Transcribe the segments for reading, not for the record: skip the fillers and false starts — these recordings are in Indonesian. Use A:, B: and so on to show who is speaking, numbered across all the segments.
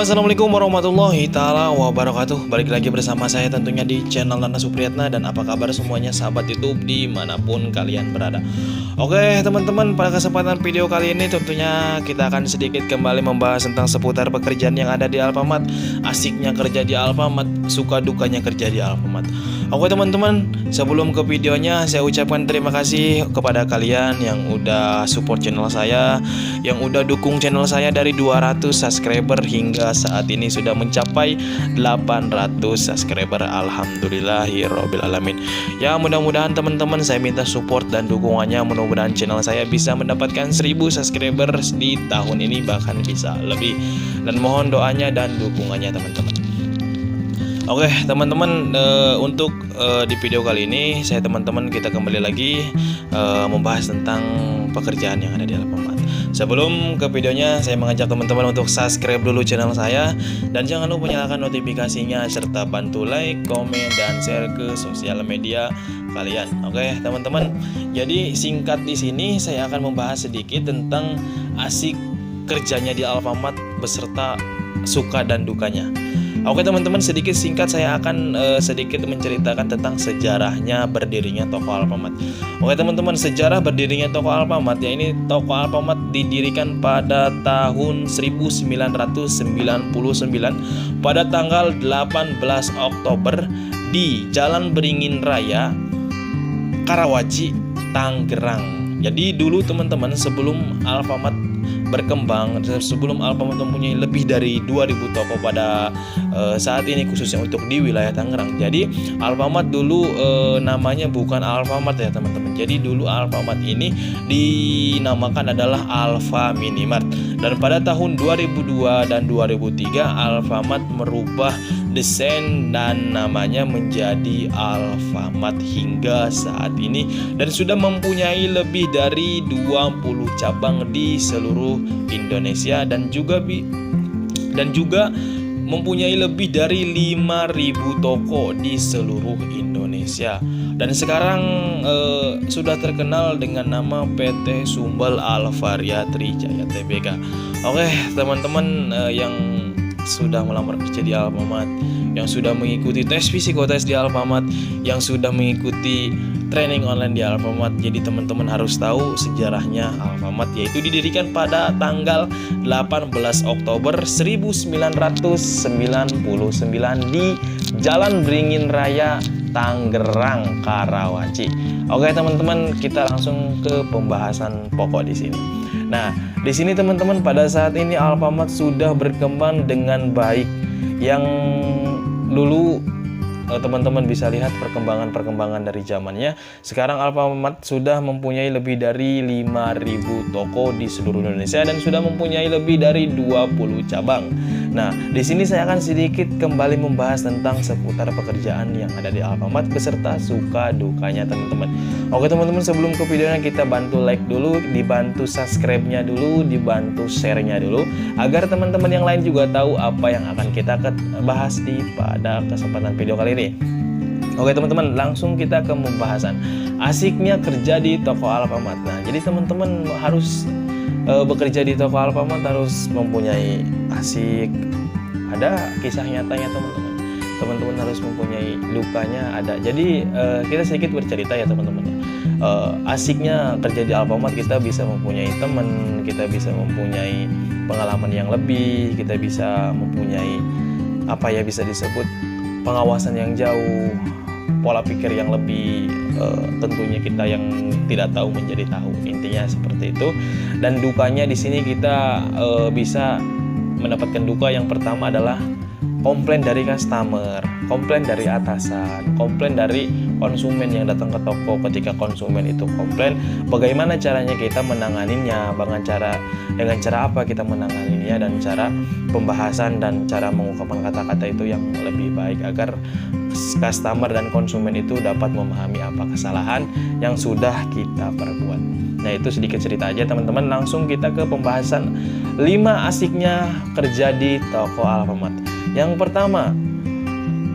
A: Halo, assalamualaikum warahmatullahi taala wabarakatuh. Balik lagi bersama saya tentunya di channel Nana Supriyatna. Dan apa kabar semuanya sahabat YouTube dimanapun kalian berada. Oke teman-teman, pada kesempatan video kali ini tentunya kita akan sedikit kembali membahas tentang seputar pekerjaan yang ada di Alfamart. Asiknya kerja di Alfamart, suka dukanya kerja di Alfamart. Oke teman-teman, sebelum ke videonya saya ucapkan terima kasih kepada kalian yang udah support channel saya, yang udah dukung channel saya dari 200 subscriber hingga saat ini sudah mencapai 800 subscriber. Alhamdulillahirabbil alamin. Ya, mudah-mudahan teman-teman saya minta support dan dukungannya, mudah-mudahan channel saya bisa mendapatkan 1000 subscriber di tahun ini, bahkan bisa lebih. Dan mohon doanya dan dukungannya teman-teman. Oke teman-teman, untuk di video kali ini saya teman-teman kita kembali lagi membahas tentang pekerjaan yang ada di Alfamart. Sebelum ke videonya, saya mengajak teman-teman untuk subscribe dulu channel saya dan jangan lupa nyalakan notifikasinya serta bantu like, komen, dan share ke sosial media kalian. Oke teman-teman, jadi singkat di sini saya akan membahas sedikit tentang asik kerjanya di Alfamart beserta suka dan dukanya. Oke teman-teman, sedikit singkat saya akan sedikit menceritakan tentang sejarahnya berdirinya toko Alfamart. Oke teman-teman, sejarah berdirinya toko Alfamart, ya ini toko Alfamart didirikan pada tahun 1999 pada tanggal 18 Oktober di Jalan Beringin Raya, Karawaci, Tangerang. Jadi dulu teman-teman, sebelum Alfamart berkembang, sebelum Alfamart mempunyai lebih dari 2000 toko pada saat ini, khususnya untuk di wilayah Tangerang. Jadi Alfamart dulu namanya bukan Alfamart ya teman-teman. Jadi dulu Alfamart ini dinamakan adalah Alfa Minimart. Dan pada tahun 2002 dan 2003 Alfamart merubah desain dan namanya menjadi Alfamart hingga saat ini, dan sudah mempunyai lebih dari 20 cabang di seluruh Indonesia dan juga mempunyai lebih dari 5.000 toko di seluruh Indonesia. Dan sekarang sudah terkenal dengan nama PT Sumbel Alvaria Trijaya Tbk. Oke teman-teman, yang sudah melamar kerja di Alfamart, yang sudah mengikuti tes psikotes di Alfamart, yang sudah mengikuti training online di Alfamart, jadi teman-teman harus tahu sejarahnya Alfamart, yaitu didirikan pada tanggal 18 Oktober 1999 di Jalan Beringin Raya, Tangerang, Karawaci. Oke teman-teman, kita langsung ke pembahasan pokok di sini. Nah, di sini teman-teman, pada saat ini Alfamart sudah berkembang dengan baik. Yang dulu teman-teman bisa lihat perkembangan dari zamannya. Sekarang Alfamart sudah mempunyai lebih dari 5.000 toko di seluruh Indonesia dan sudah mempunyai lebih dari 20 cabang. Nah, di sini saya akan sedikit kembali membahas tentang seputar pekerjaan yang ada di Alfamart beserta suka dukanya teman-teman. Oke teman-teman, sebelum ke videonya kita bantu like dulu, dibantu subscribe-nya dulu, dibantu share-nya dulu, agar teman-teman yang lain juga tahu apa yang akan kita bahas pada kesempatan video kali ini. Oke teman-teman, langsung kita ke pembahasan asiknya kerja di toko Alfamart. Nah, jadi teman-teman harus bekerja di toko Alfamart harus mempunyai asik, ada kisah nyatanya teman-teman. Teman-teman harus mempunyai dukanya ada. Jadi kita sedikit bercerita ya teman-teman. Asiknya kerja di Alfamart, kita bisa mempunyai teman, kita bisa mempunyai pengalaman yang lebih, kita bisa mempunyai bisa disebut pengawasan yang jauh, pola pikir yang lebih, tentunya kita yang tidak tahu menjadi tahu, intinya seperti itu. Dan dukanya di sini kita bisa mendapatkan duka. Yang pertama adalah komplain dari customer, komplain dari atasan, komplain dari konsumen yang datang ke toko. Ketika konsumen itu komplain, bagaimana caranya kita menanganinya, dengan cara apa kita menanganinya, dan cara pembahasan dan cara mengungkapkan kata-kata itu yang lebih baik agar customer dan konsumen itu dapat memahami apa kesalahan yang sudah kita perbuat. Nah, itu sedikit cerita aja teman-teman. Langsung kita ke pembahasan 5 asiknya kerja di toko Alfamart. Yang pertama,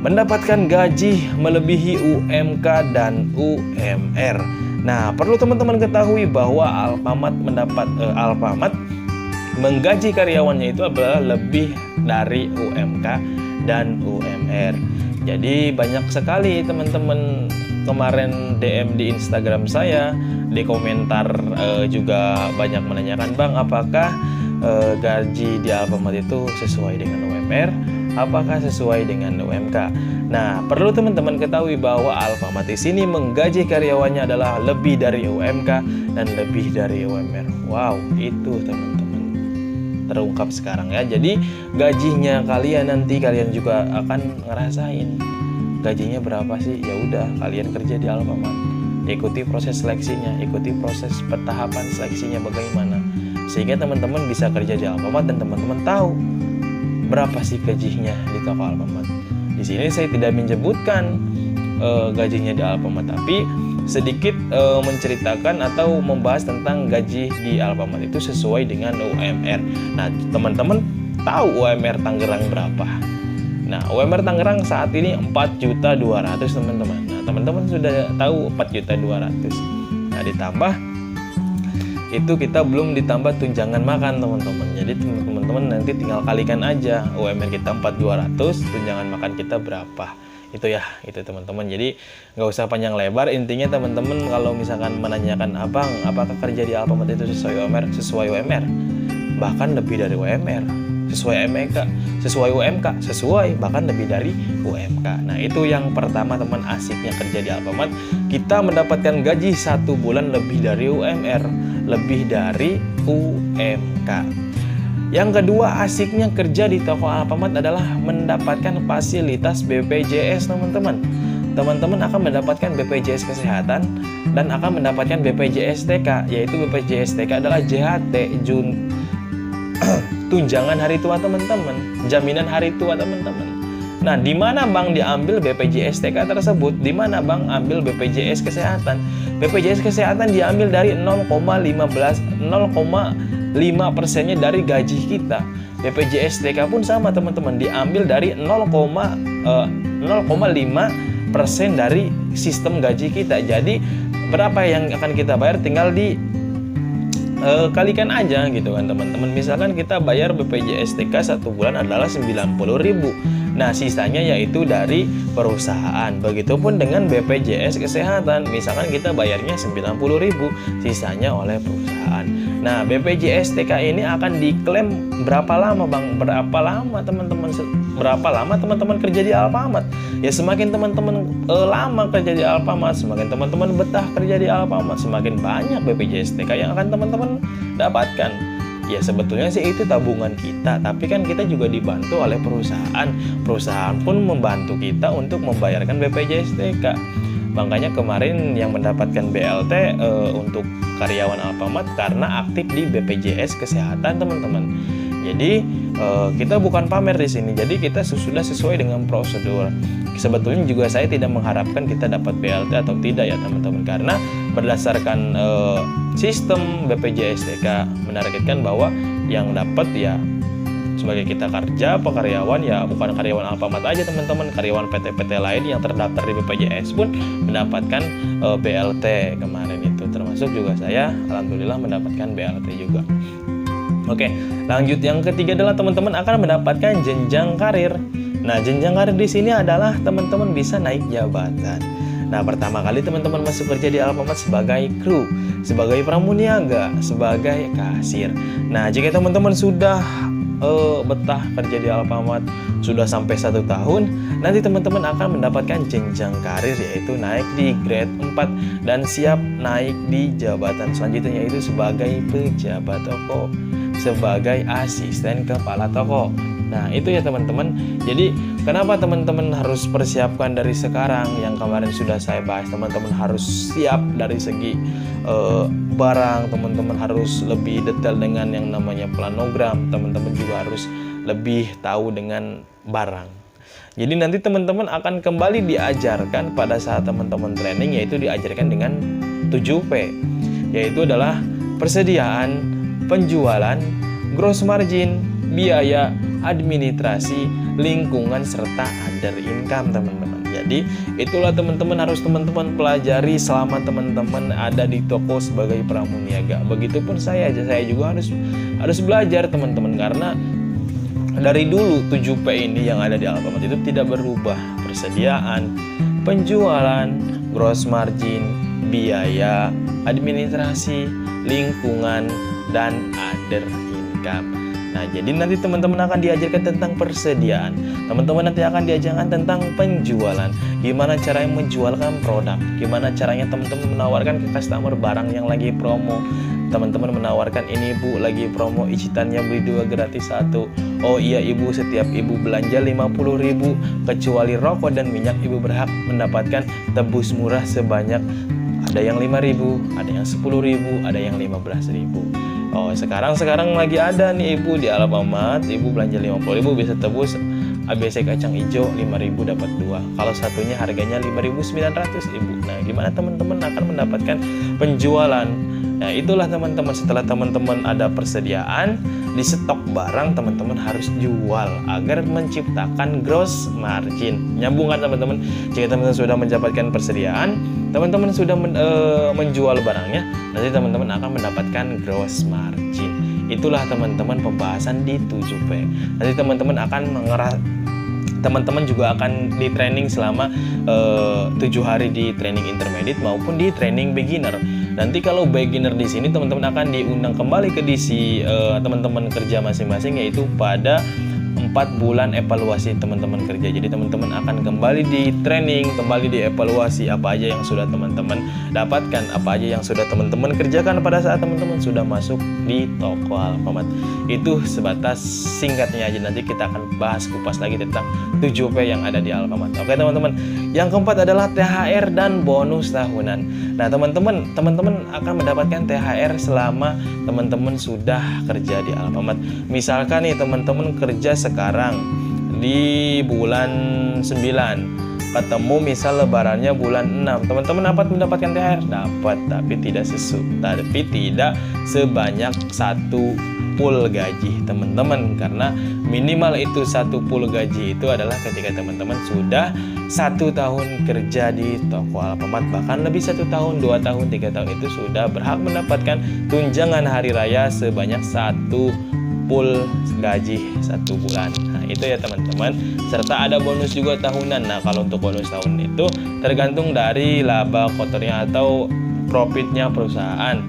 A: mendapatkan gaji melebihi UMK dan UMR. Nah, perlu teman-teman ketahui bahwa Alfamart menggaji karyawannya itu adalah lebih dari UMK dan UMR. Jadi banyak sekali teman-teman kemarin DM di Instagram saya, di komentar juga banyak menanyakan, Bang, apakah gaji di Alfamart itu sesuai dengan UMR? Apakah sesuai dengan UMK? Nah, perlu teman-teman ketahui bahwa Alfamart di sini menggaji karyawannya adalah lebih dari UMK dan lebih dari UMR. Wow, itu teman-teman terungkap sekarang ya. Jadi gajinya nanti kalian juga akan ngerasain gajinya berapa sih. Ya udah, kalian kerja di Alfamart, ikuti proses seleksinya, ikuti proses pertahapan seleksinya bagaimana, sehingga teman-teman bisa kerja di Alfamart dan teman-teman tahu berapa sih gajinya di toko Alfamart. Di sini saya tidak menyebutkan gajinya di Alfamart, tapi sedikit menceritakan atau membahas tentang gaji di Alfamart itu sesuai dengan UMR. Nah, teman-teman tahu UMR Tangerang berapa? Nah, UMR Tangerang saat ini 4.200.000 teman-teman. Nah, teman-teman sudah tahu 4.200.000. Nah, ditambah itu kita belum ditambah tunjangan makan teman-teman. Jadi teman-teman nanti tinggal kalikan aja UMR kita 4.200, tunjangan makan kita berapa. Itu ya, itu teman-teman. Jadi nggak usah panjang lebar. Intinya teman-teman kalau misalkan menanyakan, Abang, apakah kerja di Alfamart itu sesuai UMR? Sesuai UMR, bahkan lebih dari UMR. Sesuai UMK, sesuai UMK, sesuai bahkan lebih dari UMK. Nah, itu yang pertama teman, asiknya kerja di Alfamart. Kita mendapatkan gaji 1 bulan lebih dari UMR, lebih dari UMK. Yang kedua, asiknya kerja di toko Alfamart adalah mendapatkan fasilitas BPJS teman-teman. Teman-teman akan mendapatkan BPJS Kesehatan dan akan mendapatkan BPJS TK, yaitu BPJS TK adalah JHT, tunjangan hari tua teman-teman, jaminan hari tua teman-teman. Nah, di mana Bang diambil BPJS TK tersebut? Di mana Bang ambil BPJS Kesehatan? BPJS Kesehatan diambil dari 0,5%-nya dari gaji kita. BPJS TK pun sama teman-teman, diambil dari 0,5% dari sistem gaji kita. Jadi berapa yang akan kita bayar tinggal di kalikan aja gitu kan teman-teman. Misalkan kita bayar BPJS TK 1 bulan adalah 90.000. Nah, sisanya yaitu dari perusahaan. Begitupun dengan BPJS Kesehatan. Misalkan kita bayarnya 90.000, sisanya oleh perusahaan. Nah, BPJS TK ini akan diklaim berapa lama Bang? Berapa lama teman-teman? Berapa lama teman-teman kerja di Alfamart? Ya, semakin teman-teman lama kerja di Alfamart, semakin teman-teman betah kerja di Alfamart, semakin banyak BPJS TK yang akan teman-teman dapatkan. Ya, sebetulnya sih itu tabungan kita, tapi kan kita juga dibantu oleh perusahaan. Perusahaan pun membantu kita untuk membayarkan BPJS TK. Makanya kemarin yang mendapatkan BLT untuk karyawan Alfamart karena aktif di BPJS Kesehatan teman-teman. Jadi kita bukan pamer di sini. Jadi kita sudah sesuai dengan prosedur. Sebetulnya juga saya tidak mengharapkan kita dapat BLT atau tidak ya teman-teman, karena berdasarkan sistem BPJS TK menargetkan bahwa yang dapat ya sebagai kita kerja pekaryawan, ya bukan karyawan Alfamart aja teman-teman, karyawan PT-PT lain yang terdaftar di BPJS pun mendapatkan BLT kemarin itu, termasuk juga saya alhamdulillah mendapatkan BLT juga. Oke, lanjut yang ketiga adalah teman-teman akan mendapatkan jenjang karir. Nah, jenjang karir di sini adalah teman-teman bisa naik jabatan. Nah, pertama kali teman-teman masuk kerja di Alfamart sebagai kru, sebagai pramuniaga, sebagai kasir. Nah, jika teman-teman sudah betah kerja di Alfamart sudah sampai 1 tahun, nanti teman-teman akan mendapatkan jenjang karir, yaitu naik di grade 4 dan siap naik di jabatan selanjutnya, yaitu sebagai pejabat toko, sebagai asisten kepala toko. Nah, itu ya teman-teman. Jadi kenapa teman-teman harus persiapkan dari sekarang? Yang kemarin sudah saya bahas, teman-teman harus siap dari segi barang, teman-teman harus lebih detail dengan yang namanya planogram, teman-teman juga harus lebih tahu dengan barang. Jadi nanti teman-teman akan kembali diajarkan pada saat teman-teman training, yaitu diajarkan dengan 7P, yaitu adalah persediaan, penjualan, gross margin, biaya, administrasi, lingkungan, serta other income teman-teman. Jadi itulah teman-teman harus teman-teman pelajari selama teman-teman ada di toko sebagai pramuniaga. Begitupun saya juga harus belajar teman-teman, karena dari dulu 7P ini yang ada di Alfamart itu tidak berubah. Persediaan, penjualan, gross margin, biaya, administrasi, lingkungan, dan other income. Nah, jadi nanti teman-teman akan diajarkan tentang persediaan. Teman-teman nanti akan diajarkan tentang penjualan. Gimana caranya menjualkan produk. Gimana caranya teman-teman menawarkan ke customer barang yang lagi promo. Teman-teman menawarkan, ini Bu lagi promo icitannya beli 2 gratis 1. Oh iya Ibu, setiap Ibu belanja 50.000 kecuali rokok dan minyak, Ibu berhak mendapatkan tebus murah sebanyak, ada yang 5.000, ada yang 10.000, ada yang 15.000. Oh, sekarang lagi ada nih Ibu di Alfamart, Ibu belanja 50.000 bisa tebus ABC kacang hijau 5.000 dapat 2. Kalau satunya harganya 5.900 Ibu. Nah, gimana teman-teman akan mendapatkan penjualan? Nah, itulah teman-teman, setelah teman-teman ada persediaan, di stok barang, teman-teman harus jual agar menciptakan gross margin. Nyambung kan teman-teman? Jika teman-teman sudah mendapatkan persediaan, teman-teman sudah menjual barangnya, nanti teman-teman akan mendapatkan gross margin. Itulah teman-teman pembahasan di 7P. Nanti teman-teman juga akan di training selama 7 hari di training intermediate maupun di training beginner. Nanti kalau beginner di sini teman-teman akan diundang kembali ke DC teman-teman kerja masing-masing, yaitu pada 4 bulan evaluasi teman-teman kerja. Jadi teman-teman akan kembali di training, kembali dievaluasi apa aja yang sudah teman-teman dapatkan, apa aja yang sudah teman-teman kerjakan pada saat teman-teman sudah masuk di toko Alfamart. Itu sebatas singkatnya aja, nanti kita akan bahas kupas lagi tentang 7P yang ada di Alfamart. Oke teman-teman. Yang keempat adalah THR dan bonus tahunan. Nah, teman-teman akan mendapatkan THR selama teman-teman sudah kerja di Alfamart. Misalkan nih teman-teman kerja sekarang di bulan 9, ketemu misal lebarannya bulan 6, teman-teman dapat mendapatkan THR? Dapat, tapi tidak sebanyak 1 pool gaji teman-teman, karena minimal itu 1 pool gaji itu adalah ketika teman-teman sudah 1 tahun kerja di toko Alfamart, bahkan lebih 1 tahun, 2 tahun, 3 tahun itu sudah berhak mendapatkan tunjangan hari raya sebanyak 1 pool gaji 1 bulan. Nah, itu ya teman-teman, serta ada bonus juga tahunan. Nah, kalau untuk bonus tahun itu tergantung dari laba kotornya atau profitnya perusahaan.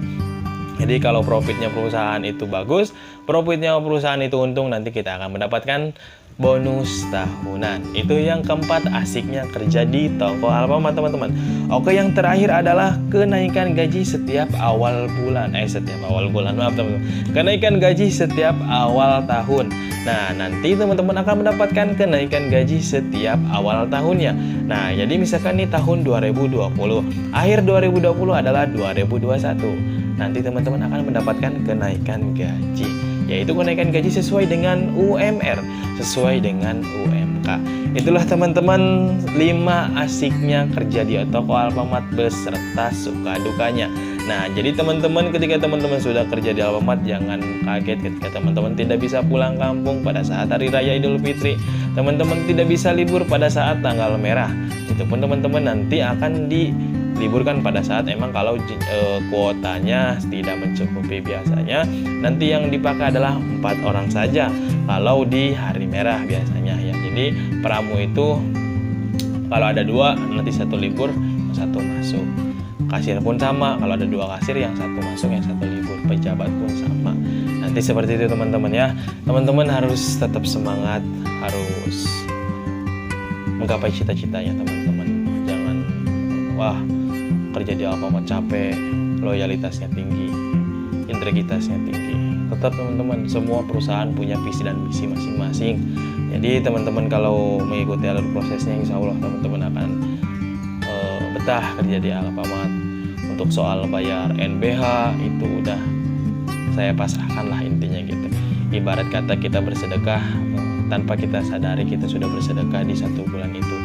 A: Jadi kalau profitnya perusahaan itu bagus, profitnya perusahaan itu untung, nanti kita akan mendapatkan bonus tahunan. Itu yang keempat, asiknya kerja di toko Alfamart teman-teman. Oke, yang terakhir adalah kenaikan gaji setiap awal bulan. Maaf teman-teman. Kenaikan gaji setiap awal tahun. Nah, nanti teman-teman akan mendapatkan kenaikan gaji setiap awal tahunnya. Nah, jadi misalkan nih tahun 2020, akhir 2020 adalah 2021. Nanti teman-teman akan mendapatkan kenaikan gaji, yaitu kenaikan gaji sesuai dengan UMR, sesuai dengan UMK. Itulah teman-teman 5 asiknya kerja di toko Alfamart beserta suka dukanya. Nah, jadi teman-teman ketika teman-teman sudah kerja di Alfamart, jangan kaget ketika teman-teman tidak bisa pulang kampung pada saat Hari Raya Idul Fitri. Teman-teman tidak bisa libur pada saat tanggal merah. Itu pun teman-teman nanti akan diliburkan pada saat emang kalau kuotanya tidak mencukupi. Biasanya nanti yang dipakai adalah 4 orang saja kalau di hari merah biasanya ya. Jadi pramu itu kalau ada 2 nanti 1 libur, 1 masuk. Kasir pun sama, kalau ada 2 kasir yang 1 masuk, yang 1 libur. Pejabat pun sama. Nanti seperti itu teman-teman ya. Teman-teman harus tetap semangat, harus menggapai cita-citanya teman-teman. Jangan kerja di Alfamart capek, loyalitasnya tinggi, integritasnya tinggi. Tetap teman-teman, semua perusahaan punya visi dan misi masing-masing. Jadi teman-teman kalau mengikuti alur prosesnya, insya Allah teman-teman akan betah kerja di Alfamart. Untuk soal bayar NBH itu udah saya pasrahkan lah intinya gitu. Ibarat kata kita bersedekah, tanpa kita sadari kita sudah bersedekah di 1 bulan itu.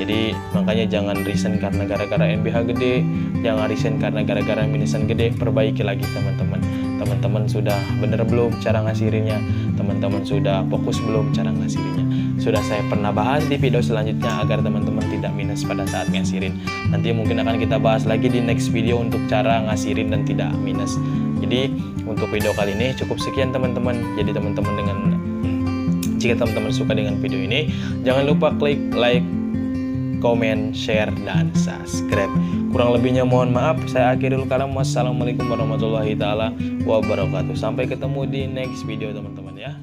A: Jadi makanya jangan resign karena gara-gara NBH gede, jangan resign karena gara-gara minisan gede. Perbaiki lagi teman-teman. Teman-teman sudah bener belum cara ngasihinnya? Teman-teman sudah fokus belum cara ngasihinnya? sudah saya pernah bahas di video selanjutnya agar teman-teman tidak minus pada saat ngasirin. Nanti mungkin akan kita bahas lagi di next video untuk cara ngasirin dan tidak minus. Jadi untuk video kali ini cukup sekian teman-teman. Jadi teman-teman jika teman-teman suka dengan video ini, jangan lupa klik like, komen, share, dan subscribe. Kurang lebihnya mohon maaf. Saya akhiri dulu kalam. Wassalamualaikum warahmatullahi taala wabarakatuh. Sampai ketemu di next video teman-teman ya.